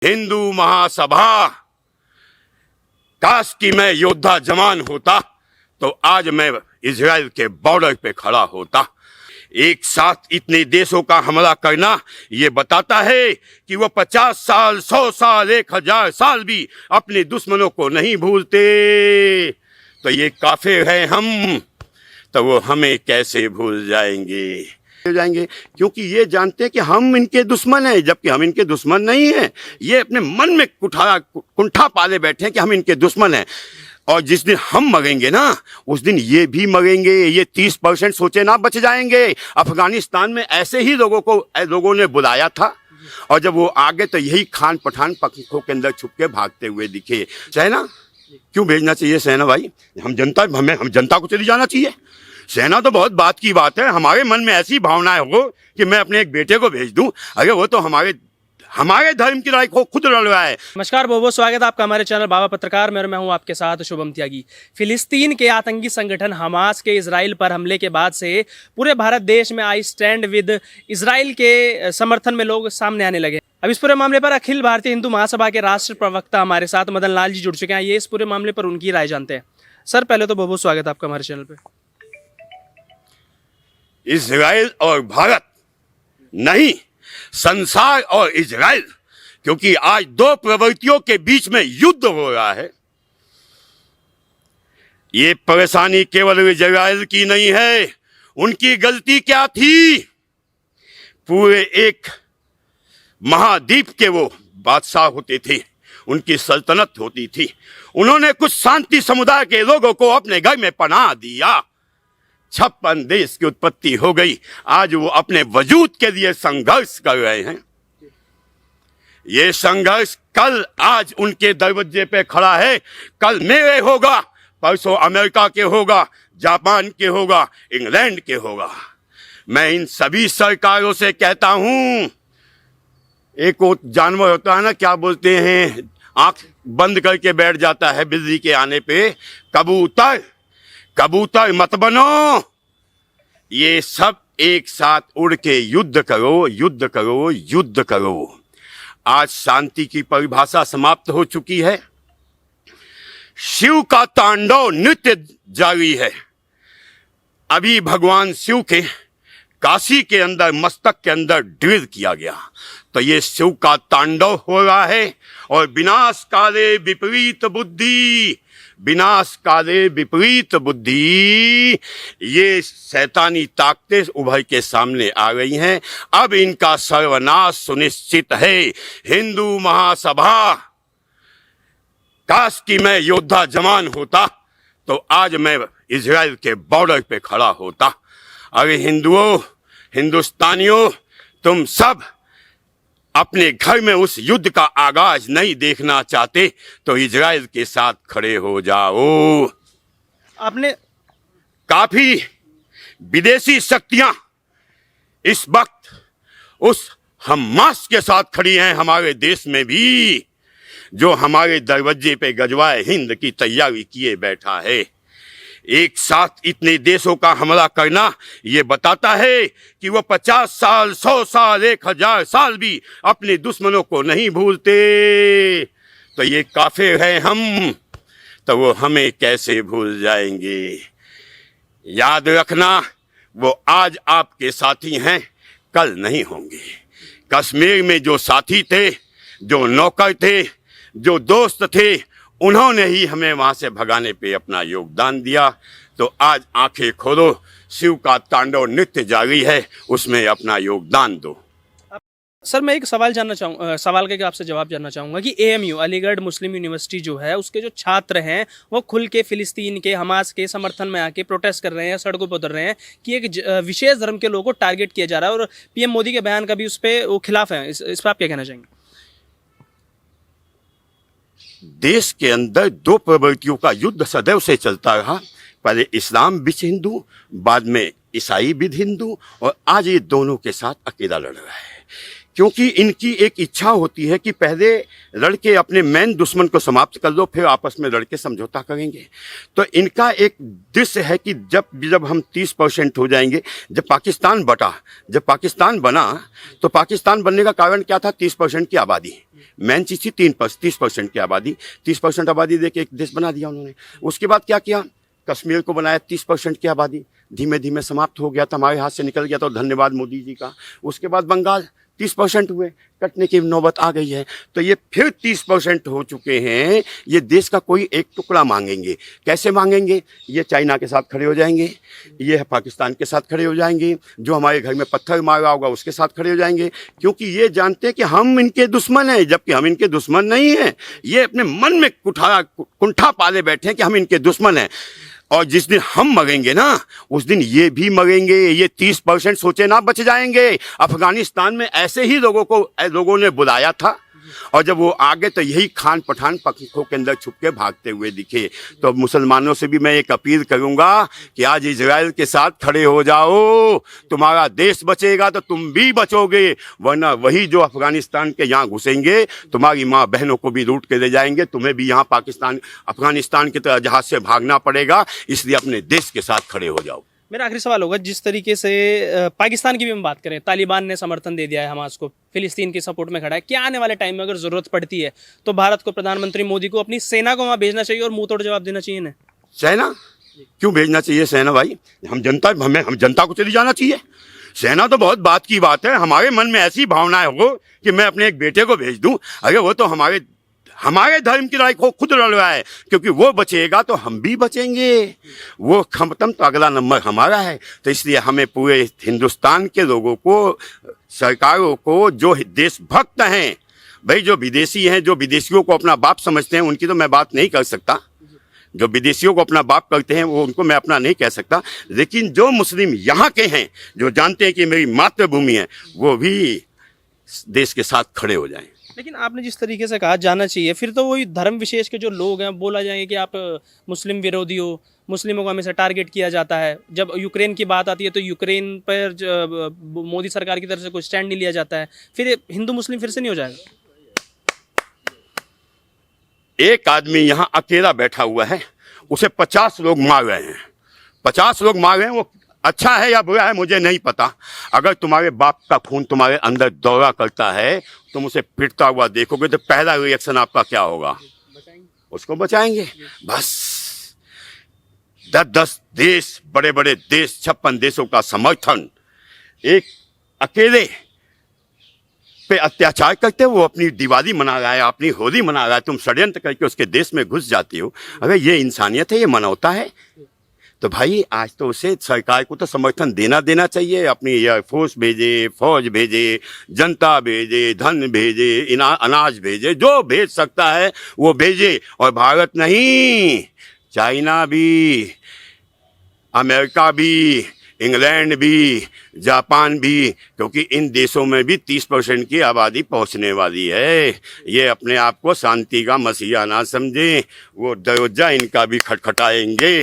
हिंदू महासभा, काश कि मैं योद्धा जवान होता तो आज मैं इजराइल के बॉर्डर पे खड़ा होता। एक साथ इतने देशों का हमला करना ये बताता है कि वो 50 साल, 100 साल, 1000 साल भी अपने दुश्मनों को नहीं भूलते। तो ये काफिर हैं हम, तो वो हमें कैसे भूल जाएंगे क्योंकि ये जानते हैं कि हम इनके दुश्मन हैं, जबकि हम इनके दुश्मन नहीं हैं। ये अपने मन में कुंठा पाले बैठे हैं कि हम इनके दुश्मन हैं। और जिस दिन हम मरेंगे ना, उस दिन ये भी मरेंगे। ये 30% सोचे ना बच जाएंगे। अफगानिस्तान में ऐसे ही लोगों ने बुलाया था, और जब वो आगे तो यही खान पठान पंखों के अंदर छुप के भागते हुए दिखे। सेना क्यों भेजना चाहिए? सेना भाई, हम जनता को चली जाना चाहिए। सेना तो बहुत बात की बात है। हमारे मन में ऐसी भावनाएं हो कि मैं अपने एक बेटे को भेज दूं, अरे वो तो हमारे धर्म की लड़ाई को खुद लड़ रहा है। नमस्कार, बहुत बहुत स्वागत है आपका हमारे चैनल बाबा पत्रकार में, और मैं हूं आपके साथ शुभम त्यागी। फिलिस्तीन के आतंकी संगठन हमास के इजराइल पर हमले के बाद से पूरे भारत देश में आई स्टैंड विद इजराइल के समर्थन में लोग सामने आने लगे। अब इस पूरे मामले पर अखिल भारतीय हिंदू महासभा के राष्ट्र प्रवक्ता हमारे साथ मदन लाल जी जुड़ चुके हैं। ये इस पूरे मामले पर उनकी राय जानते हैं। सर, पहले तो बहुत बहुत स्वागत है आपका हमारे चैनल पे। इजराइल और भारत नहीं, संसार और इजराइल, क्योंकि आज दो प्रवृत्तियों के बीच में युद्ध हो रहा है। ये परेशानी केवल इजराइल की नहीं है। उनकी गलती क्या थी? पूरे एक महाद्वीप के वो बादशाह होते थे, उनकी सल्तनत होती थी। उन्होंने कुछ शांति समुदाय के लोगों को अपने घर में पनाह दिया। 56 देश की उत्पत्ति हो गई। आज वो अपने वजूद के लिए संघर्ष कर रहे हैं। ये संघर्ष कल आज उनके दरवाजे पे खड़ा है। कल मेरे होगा, परसों अमेरिका के होगा, जापान के होगा, इंग्लैंड के होगा। मैं इन सभी सरकारों से कहता हूं, एक वो जानवर होता है ना, क्या बोलते हैं, आंख बंद करके बैठ जाता है बिजली के आने पे, कबूतर मत बनो। ये सब एक साथ उड़ के युद्ध करो, युद्ध करो, युद्ध करो। आज शांति की परिभाषा समाप्त हो चुकी है। शिव का तांडव नृत्य जारी है। अभी भगवान शिव के काशी के अंदर, मस्तक के अंदर ड्रिल किया गया, तो ये शिव का तांडव हो रहा है। और विनाश काले विपरीत बुद्धि, विनाश काले विपरीत बुद्धि, ये शैतानी ताकतें उभर के सामने आ रही हैं। अब इनका सर्वनाश सुनिश्चित है। हिंदू महासभा, काश कि मैं योद्धा जवान होता तो आज मैं इजराइल के बॉर्डर पे खड़ा होता। अरे हिंदुओं, हिंदुस्तानियों, तुम सब अपने घर में उस युद्ध का आगाज नहीं देखना चाहते तो इजराइल के साथ खड़े हो जाओ। आपने काफी विदेशी शक्तियां इस वक्त उस हमास के साथ खड़ी हैं हमारे देश में भी, जो हमारे दरवाजे पे गजवाए हिंद की तैयारी किए बैठा है। एक साथ इतने देशों का हमला करना ये बताता है कि वो 50 साल, 100 साल, 1000 साल भी अपने दुश्मनों को नहीं भूलते। तो ये काफिर हैं हम, तो वो हमें कैसे भूल जाएंगे? याद रखना, वो आज आपके साथी हैं, कल नहीं होंगे। कश्मीर में जो साथी थे, जो नौकर थे, जो दोस्त थे, उन्होंने ही हमें वहां से भगाने पे अपना योगदान दिया। तो आज आंखें खोलो, शिव का तांडव नृत्य जारी है, उसमें अपना योगदान दो। सर, मैं एक सवाल जानना चाहूँगा, सवाल का आपसे जवाब जानना चाहूँगा कि AMU अलीगढ़ मुस्लिम यूनिवर्सिटी जो है, उसके जो छात्र हैं वो खुल के फिलिस्तीन के हमास के समर्थन में आके प्रोटेस्ट कर रहे हैं, सड़कों पर उतर रहे हैं कि एक विशेष धर्म के लोगों को टारगेट किया जा रहा है, और PM मोदी के बयान का भी उस पर वो खिलाफ है। इस पर आप क्या कहना चाहेंगे? देश के अंदर दो प्रवृत्तियों का युद्ध सदैव से चलता रहा। पहले इस्लाम विच हिंदू, बाद में ईसाई विद हिंदू, और आज ये दोनों के साथ अकेला लड़ रहा है। क्योंकि इनकी एक इच्छा होती है कि पहले लड़के अपने मेन दुश्मन को समाप्त कर लो, फिर आपस में लड़के समझौता करेंगे। तो इनका एक दृश्य है कि जब हम 30% हो जाएंगे, जब पाकिस्तान बना, तो पाकिस्तान बनने का कारण क्या था? 30% की आबादी। मेन चीज थी 30% की आबादी। 30% आबादी दे के एक देश बना दिया उन्होंने। उसके बाद क्या किया, कश्मीर को बनाया 30% की आबादी, धीमे धीमे समाप्त हो गया था, हमारे हाथ से निकल गया था, धन्यवाद मोदी जी का। उसके बाद बंगाल 30% हुए, कटने की नौबत आ गई है। तो ये फिर 30% हो चुके हैं। ये देश का कोई एक टुकड़ा मांगेंगे। कैसे मांगेंगे? ये चाइना के साथ खड़े हो जाएंगे, ये पाकिस्तान के साथ खड़े हो जाएंगे, जो हमारे घर में पत्थर मारा होगा उसके साथ खड़े हो जाएंगे, क्योंकि ये जानते हैं कि हम इनके दुश्मन हैं, जबकि हम इनके दुश्मन नहीं हैं। ये अपने मन में कुंठा पाले बैठे हैं कि हम इनके दुश्मन हैं। और जिस दिन हम मरेंगे ना, उस दिन ये भी मरेंगे। ये 30% सोचे ना बच जाएंगे। अफगानिस्तान में ऐसे ही लोगों ने बुलाया था, और जब वो आगे तो यही खान पठान पंखों के अंदर छुप के भागते हुए दिखे। तो मुसलमानों से भी मैं एक अपील करूंगा कि आज इजराइल के साथ खड़े हो जाओ। तुम्हारा देश बचेगा तो तुम भी बचोगे, वरना वही जो अफगानिस्तान के यहाँ घुसेंगे, तुम्हारी माँ बहनों को भी लूट के ले जाएंगे, तुम्हें भी यहाँ अफगानिस्तान की तरह जहाज से भागना पड़ेगा। इसलिए अपने देश के साथ खड़े हो जाओ। मेरा आखिरी सवाल होगा, जिस तरीके से पाकिस्तान की भी हम बात करें, तालिबान ने समर्थन दे दिया है हमास को, फिलिस्तीन की सपोर्ट में खड़ा है, क्या आने वाले टाइम में अगर जरूरत पड़ती है तो भारत को, प्रधानमंत्री मोदी को अपनी सेना को वहां भेजना चाहिए और मुंह तोड़ जवाब देना चाहिए ना? सेना क्यों भेजना चाहिए? सेना भाई, हम जनता को चली जाना चाहिए। सेना तो बहुत बात की बात है। हमारे मन में ऐसी भावनाएं हो कि मैं अपने एक बेटे को भेज दूं, अरे वो तो हमारे धर्म की लड़ाई को खुद लड़ रहा है, क्योंकि वो बचेगा तो हम भी बचेंगे। वो खत्म तो अगला नंबर हमारा है। तो इसलिए हमें पूरे हिंदुस्तान के लोगों को, सरकारों को, जो देशभक्त हैं भाई, जो विदेशी हैं, जो विदेशियों को अपना बाप समझते हैं, उनकी तो मैं बात नहीं कर सकता। जो विदेशियों को अपना बाप करते हैं वो उनको मैं अपना नहीं कह सकता, लेकिन जो मुस्लिम यहाँ के हैं, जो जानते हैं कि मेरी मातृभूमि है, वो भी देश के साथ खड़े हो जाएं। लेकिन आपने जिस तरीके से कहा जाना चाहिए, फिर तो वही धर्म विशेष के जो लोग हैं बोला जाएंगे कि आप मुस्लिम विरोधी हो, मुस्लिमों को हमेशा टारगेट किया जाता है। जब यूक्रेन की बात आती है तो यूक्रेन पर मोदी सरकार की तरफ से कोई स्टैंड नहीं लिया जाता है। फिर हिंदू मुस्लिम फिर से नहीं हो जाएगा? एक आदमी यहाँ अकेला बैठा हुआ है, उसे 50 लोग मार रहे हैं। 50 लोग मार रहे हैं, वो अच्छा है या बुरा है मुझे नहीं पता। अगर तुम्हारे बाप का खून तुम्हारे अंदर दौरा करता है, तुम उसे पिटता हुआ देखोगे तो पहला रिएक्शन आपका क्या होगा? उसको बचाएंगे। बस 10-10 देश, बड़े बड़े देश, 56 देशों का समर्थन एक अकेले पे अत्याचार करते, वो अपनी दिवाली मना रहा है, अपनी होली मना रहा है, तुम षड्यंत्र करके उसके देश में घुस जाती हो। अगर ये इंसानियत है, ये मानवता है, तो भाई आज तो उसे, सरकार को तो समर्थन देना चाहिए। अपनी एयरफोर्स भेजे, फौज भेजे, जनता भेजे, धन भेजे, अनाज भेजे, जो भेज सकता है वो भेजे। और भारत नहीं, चाइना भी, अमेरिका भी, इंग्लैंड भी, जापान भी, क्योंकि इन देशों में भी 30% की आबादी पहुंचने वाली है। ये अपने आप को शांति का मसीहा ना समझें, वो दरोजा इनका भी खटखटाएंगे।